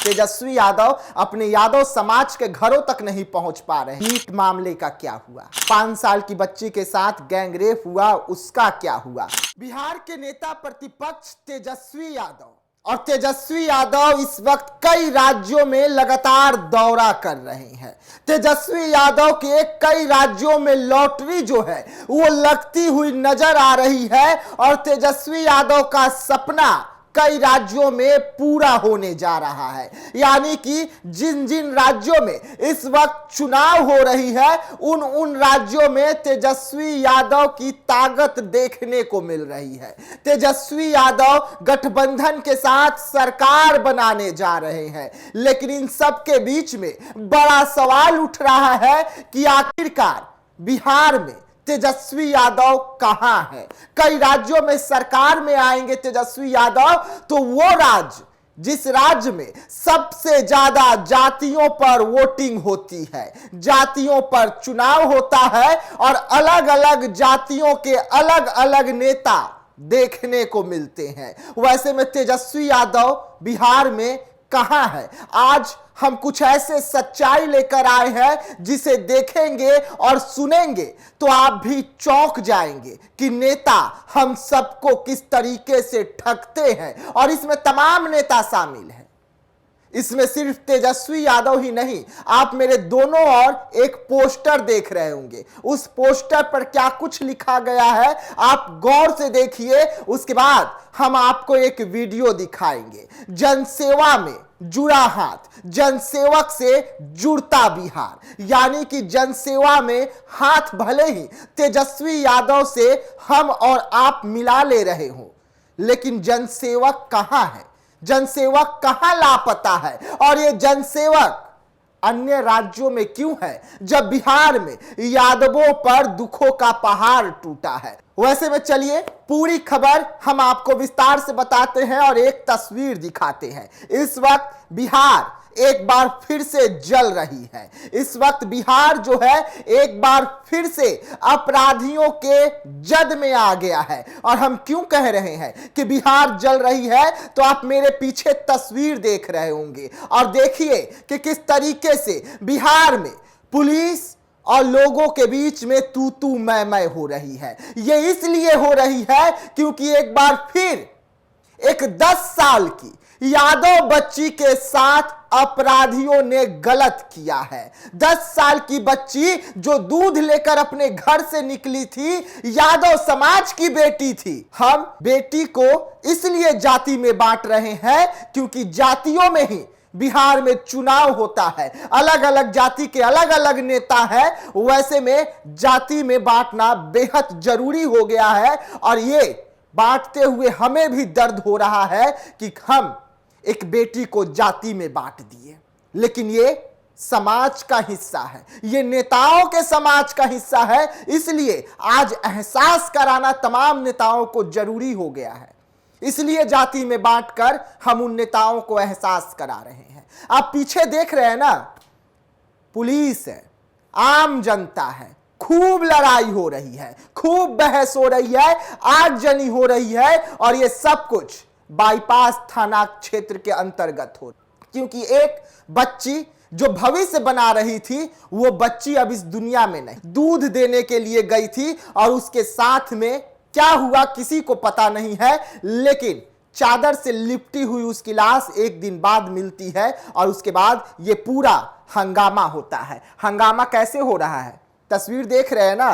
तेजस्वी यादव अपने यादव समाज के घरों तक नहीं पहुंच पा रहे। नीट मामले का क्या हुआ? 5 साल की बच्ची के साथ गैंगरेप हुआ, उसका क्या हुआ? बिहार के नेता प्रतिपक्ष तेजस्वी यादव और तेजस्वी यादव इस वक्त कई राज्यों में लगातार दौरा कर रहे हैं। तेजस्वी यादव के कई राज्यों में लॉटरी जो है वो लगती हुई नजर आ रही है और तेजस्वी यादव का सपना कई राज्यों में पूरा होने जा रहा है। यानी कि जिन जिन राज्यों में इस वक्त चुनाव हो रही है उन राज्यों में तेजस्वी यादव की ताकत देखने को मिल रही है। तेजस्वी यादव गठबंधन के साथ सरकार बनाने जा रहे हैं, लेकिन इन सब के बीच में बड़ा सवाल उठ रहा है कि आखिरकार बिहार में तेजस्वी यादव कहां है? कई राज्यों में सरकार में आएंगे तेजस्वी यादव तो वो राज्य जिस राज्य में सबसे ज्यादा जातियों पर वोटिंग होती है, जातियों पर चुनाव होता है और अलग अलग जातियों के अलग अलग नेता देखने को मिलते हैं, वैसे में तेजस्वी यादव बिहार में कहां है? आज हम कुछ ऐसे सच्चाई लेकर आए हैं जिसे देखेंगे और सुनेंगे तो आप भी चौंक जाएंगे कि नेता हम सबको किस तरीके से ठगते हैं। और इसमें तमाम नेता शामिल हैं, इसमें सिर्फ तेजस्वी यादव ही नहीं। आप मेरे दोनों ओर एक पोस्टर देख रहे होंगे, उस पोस्टर पर क्या कुछ लिखा गया है आप गौर से देखिए, उसके बाद हम आपको एक वीडियो दिखाएंगे। जनसेवा में जुड़ा हाथ, जनसेवक से जुड़ता बिहार, यानी कि जनसेवा में हाथ भले ही तेजस्वी यादव से हम और आप मिला ले रहे हो, लेकिन जनसेवक कहां है? जनसेवक कहां लापता है? और ये जनसेवक अन्य राज्यों में क्यों है जब बिहार में यादवों पर दुखों का पहाड़ टूटा है? वैसे में चलिए पूरी खबर हम आपको विस्तार से बताते हैं और एक तस्वीर दिखाते हैं। इस वक्त बिहार एक बार फिर से जल रही है। इस वक्त बिहार जो है एक बार फिर से अपराधियों के जद में आ गया है। और हम क्यों कह रहे हैं कि बिहार जल रही है, तो आप मेरे पीछे तस्वीर देख रहे होंगे और देखिए कि किस तरीके से बिहार में पुलिस और लोगों के बीच में तू तू मैं हो रही है। ये इसलिए हो रही है क्योंकि एक बार फिर एक 10 साल की यादव बच्ची के साथ अपराधियों ने गलत किया है। 10 साल की बच्ची जो दूध लेकर अपने घर से निकली थी, यादव समाज की बेटी थी। हम बेटी को इसलिए जाति में बांट रहे हैं क्योंकि जातियों में ही बिहार में चुनाव होता है, अलग अलग जाति के अलग अलग नेता है, वैसे में जाति में बांटना बेहद जरूरी हो गया है। और ये बांटते हुए हमें भी दर्द हो रहा है कि हम एक बेटी को जाति में बांट दिए, लेकिन ये समाज का हिस्सा है, ये नेताओं के समाज का हिस्सा है, इसलिए आज एहसास कराना तमाम नेताओं को जरूरी हो गया है। इसलिए जाति में बांटकर हम उन नेताओं को एहसास करा रहे हैं। आप पीछे देख रहे हैं ना, पुलिस है, आम जनता है, खूब लड़ाई हो रही है, खूब बहस हो रही है, आगजनी हो रही है और ये सब कुछ बाईपास थाना क्षेत्र के अंतर्गत हो, क्योंकि एक बच्ची जो भविष्य बना रही थी वो बच्ची अब इस दुनिया में नहीं, दूध देने के लिए गई थी और उसके साथ में क्या हुआ किसी को पता नहीं है, लेकिन चादर से लिपटी हुई उसकी लाश एक दिन बाद मिलती है और उसके बाद ये पूरा हंगामा होता है। हंगामा कैसे हो रहा है? तस्वीर देख रहे हैं ना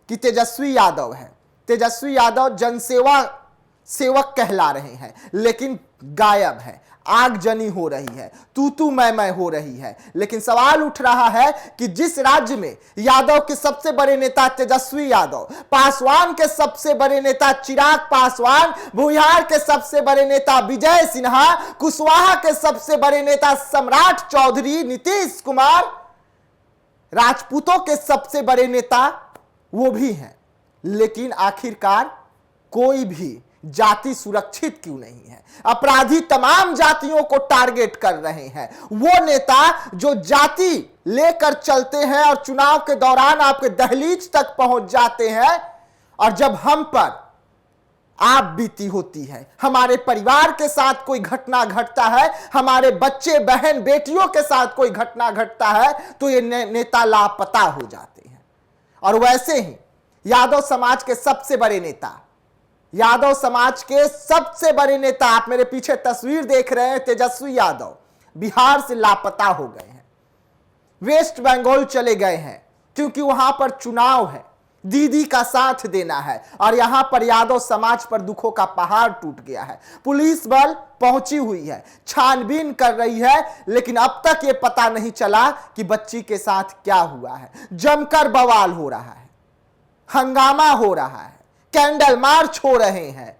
कि तेजस्वी यादव है, तेजस्वी यादव जनसेवा सेवक कहला रहे हैं, लेकिन गायब है, आगजनी हो रही है, तू तू मैं हो रही है। लेकिन सवाल उठ रहा है कि जिस राज्य में यादव के सबसे बड़े नेता तेजस्वी यादव, पासवान के सबसे बड़े नेता चिराग पासवान, भूमिहार के सबसे बड़े नेता विजय सिन्हा, कुशवाहा के सबसे बड़े नेता सम्राट चौधरी नीतीश कुमार, राजपूतों के सबसे बड़े नेता वो भी हैं, लेकिन आखिरकार कोई भी जाति सुरक्षित क्यों नहीं है? अपराधी तमाम जातियों को टारगेट कर रहे हैं। वो नेता जो जाति लेकर चलते हैं और चुनाव के दौरान आपके दहलीज तक पहुंच जाते हैं, और जब हम पर आप बीती होती है। हमारे परिवार के साथ कोई घटना घटता है, हमारे बच्चे बहन बेटियों के साथ कोई घटना घटता है तो ये नेता लापता हो जाते हैं। और वैसे ही यादव समाज के सबसे बड़े नेता, यादव समाज के सबसे बड़े नेता, आप मेरे पीछे तस्वीर देख रहे हैं, तेजस्वी यादव बिहार से लापता हो गए हैं, वेस्ट बंगाल चले गए हैं, क्योंकि वहां पर चुनाव है, दीदी का साथ देना है। और यहां पर यादव समाज पर दुखों का पहाड़ टूट गया है। पुलिस बल पहुंची हुई है, छानबीन कर रही है, लेकिन अब तक यह पता नहीं चला कि बच्ची के साथ क्या हुआ है। जमकर बवाल हो रहा है, हंगामा हो रहा है, कैंडल मार्च हो रहे हैं,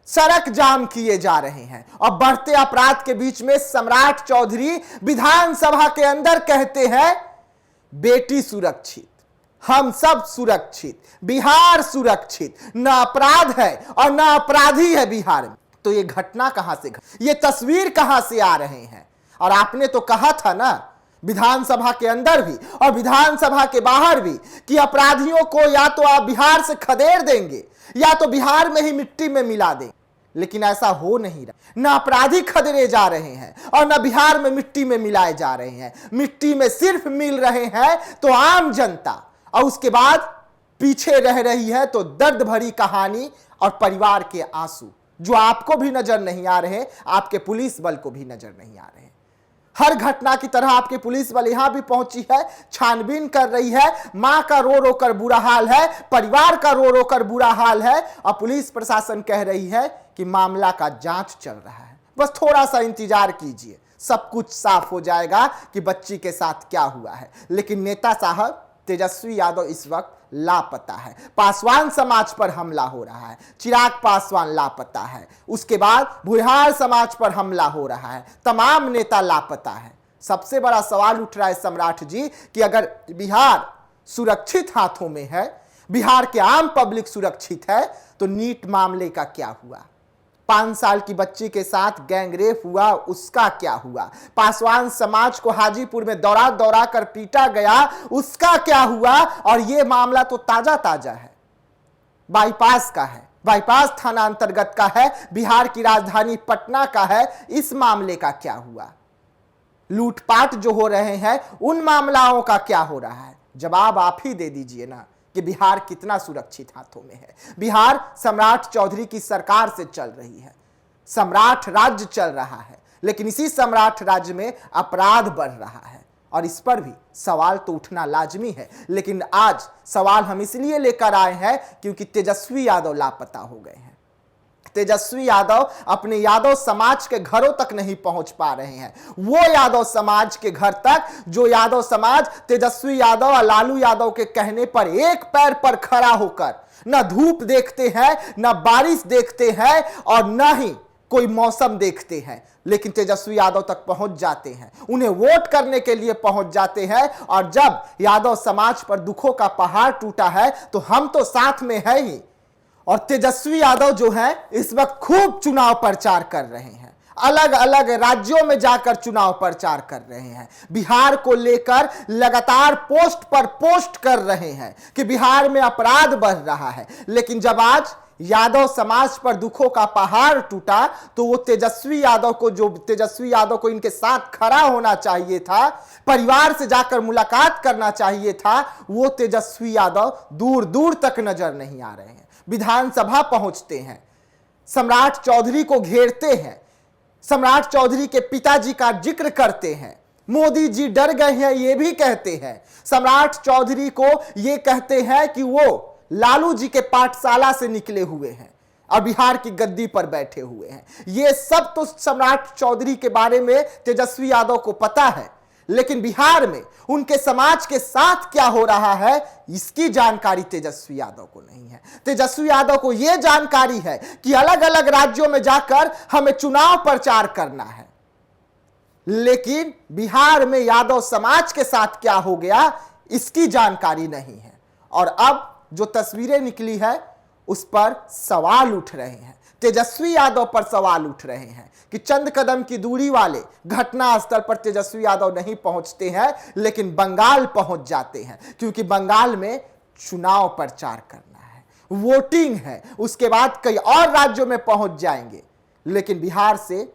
सड़क जाम किए जा रहे हैं। और बढ़ते अपराध के बीच में सम्राट चौधरी विधानसभा के अंदर कहते हैं, बेटी सुरक्षित, हम सब सुरक्षित, बिहार सुरक्षित, न अपराध है और न अपराधी है बिहार में। तो ये घटना कहां से, ये तस्वीर कहां से आ रहे हैं? और आपने तो कहा था ना, विधानसभा के अंदर भी और विधानसभा के बाहर भी, कि अपराधियों को या तो आप बिहार से खदेड़ देंगे या तो बिहार में ही मिट्टी में मिला देंगे। लेकिन ऐसा हो नहीं रहा। न अपराधी खदेड़े जा रहे हैं और न बिहार में मिट्टी में मिलाए जा रहे हैं। मिट्टी में सिर्फ मिल रहे हैं तो आम जनता, और उसके बाद पीछे रह रही है तो दर्द भरी कहानी और परिवार के आंसू, जो आपको भी नजर नहीं आ रहे, आपके पुलिस बल को भी नजर नहीं आ रहे। हर घटना की तरह आपके पुलिस बल यहां भी पहुंची है, छानबीन कर रही है। मां का रो रो कर बुरा हाल है, परिवार का रो रो कर बुरा हाल है, और पुलिस प्रशासन कह रही है कि मामला का जांच चल रहा है, बस थोड़ा सा इंतजार कीजिए, सब कुछ साफ हो जाएगा कि बच्ची के साथ क्या हुआ है। लेकिन नेता साहब तेजस्वी यादव इस वक्त लापता है। पासवान समाज पर हमला हो रहा है, चिराग पासवान लापता है, उसके बाद भुयार समाज पर हमला हो रहा है, तमाम नेता लापता है। सबसे बड़ा सवाल उठ रहा है सम्राट जी कि अगर बिहार सुरक्षित हाथों में है, बिहार के आम पब्लिक सुरक्षित है, तो नीट मामले का क्या हुआ? 5 साल की बच्ची के साथ गैंगरेप हुआ, उसका क्या हुआ? पासवान समाज को हाजीपुर में दौरा दौरा कर पीटा गया, उसका क्या हुआ? और यह मामला तो ताजा ताजा है, बाईपास का है, बाईपास थाना अंतर्गत का है, बिहार की राजधानी पटना का है। इस मामले का क्या हुआ? लूटपाट जो हो रहे हैं, उन मामलाओं का क्या हो रहा है? जवाब आप ही दे दीजिए ना कि बिहार कितना सुरक्षित हाथों में है। बिहार सम्राट चौधरी की सरकार से चल रही है, सम्राट राज्य चल रहा है, लेकिन इसी सम्राट राज्य में अपराध बढ़ रहा है, और इस पर भी सवाल तो उठना लाजमी है। लेकिन आज सवाल हम इसलिए लेकर आए हैं क्योंकि तेजस्वी यादव लापता हो गए हैं। तेजस्वी यादव अपने यादव समाज के घरों तक नहीं पहुंच पा रहे हैं। वो यादव समाज के घर तक जो यादव समाज तेजस्वी यादव और लालू यादव के कहने पर एक पैर पर खड़ा होकर न धूप देखते हैं, न बारिश देखते हैं, और न ही कोई मौसम देखते हैं, लेकिन तेजस्वी यादव तक पहुंच जाते हैं, उन्हें वोट करने के लिए पहुंच जाते हैं। और जब यादव समाज पर दुखों का पहाड़ टूटा है तो हम तो साथ में है ही। और तेजस्वी यादव जो है इस वक्त खूब चुनाव प्रचार कर रहे हैं, अलग अलग राज्यों में जाकर चुनाव प्रचार कर रहे हैं, बिहार को लेकर लगातार पोस्ट पर पोस्ट कर रहे हैं कि बिहार में अपराध बढ़ रहा है। लेकिन जब आज यादव समाज पर दुखों का पहाड़ टूटा तो वो तेजस्वी यादव को इनके साथ खड़ा होना चाहिए था, परिवार से जाकर मुलाकात करना चाहिए था, वो तेजस्वी यादव दूर दूर तक नजर नहीं आ रहे हैं। विधानसभा पहुंचते हैं, सम्राट चौधरी को घेरते हैं, सम्राट चौधरी के पिताजी का जिक्र करते हैं, मोदी जी डर गए हैं ये भी कहते हैं, सम्राट चौधरी को ये कहते हैं कि वो लालू जी के पाठशाला से निकले हुए हैं और बिहार की गद्दी पर बैठे हुए हैं। ये सब तो सम्राट चौधरी के बारे में तेजस्वी यादव को पता है, लेकिन बिहार में उनके समाज के साथ क्या हो रहा है इसकी जानकारी तेजस्वी यादव को नहीं है। तेजस्वी यादव को यह जानकारी है कि अलग अलग राज्यों में जाकर हमें चुनाव प्रचार करना है, लेकिन बिहार में यादव समाज के साथ क्या हो गया इसकी जानकारी नहीं है। और अब जो तस्वीरें निकली है उस पर सवाल उठ रहे हैं, तेजस्वी यादव पर सवाल उठ रहे हैं कि चंद कदम की दूरी वाले घटनास्थल पर तेजस्वी यादव नहीं पहुंचते हैं, लेकिन बंगाल पहुंच जाते हैं, क्योंकि बंगाल में चुनाव प्रचार करना है, वोटिंग है, उसके बाद कई और राज्यों में पहुंच जाएंगे, लेकिन बिहार से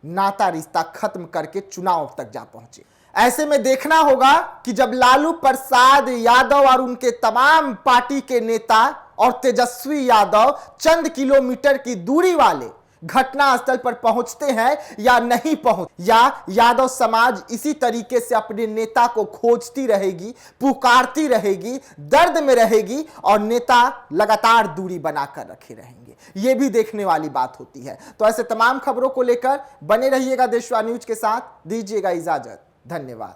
नाता रिश्ता खत्म करके चुनाव तक जा पहुंचे। ऐसे में देखना होगा कि जब लालू प्रसाद यादव और उनके तमाम पार्टी के नेता और तेजस्वी यादव चंद किलोमीटर की दूरी वाले घटनास्थल पर पहुंचते हैं या नहीं पहुंच, या यादव समाज इसी तरीके से अपने नेता को खोजती रहेगी, पुकारती रहेगी, दर्द में रहेगी और नेता लगातार दूरी बनाकर रखे रहेंगे, यह भी देखने वाली बात होती है। तो ऐसे तमाम खबरों को लेकर बने रहिएगा देशवा न्यूज के साथ। दीजिएगा इजाजत, धन्यवाद।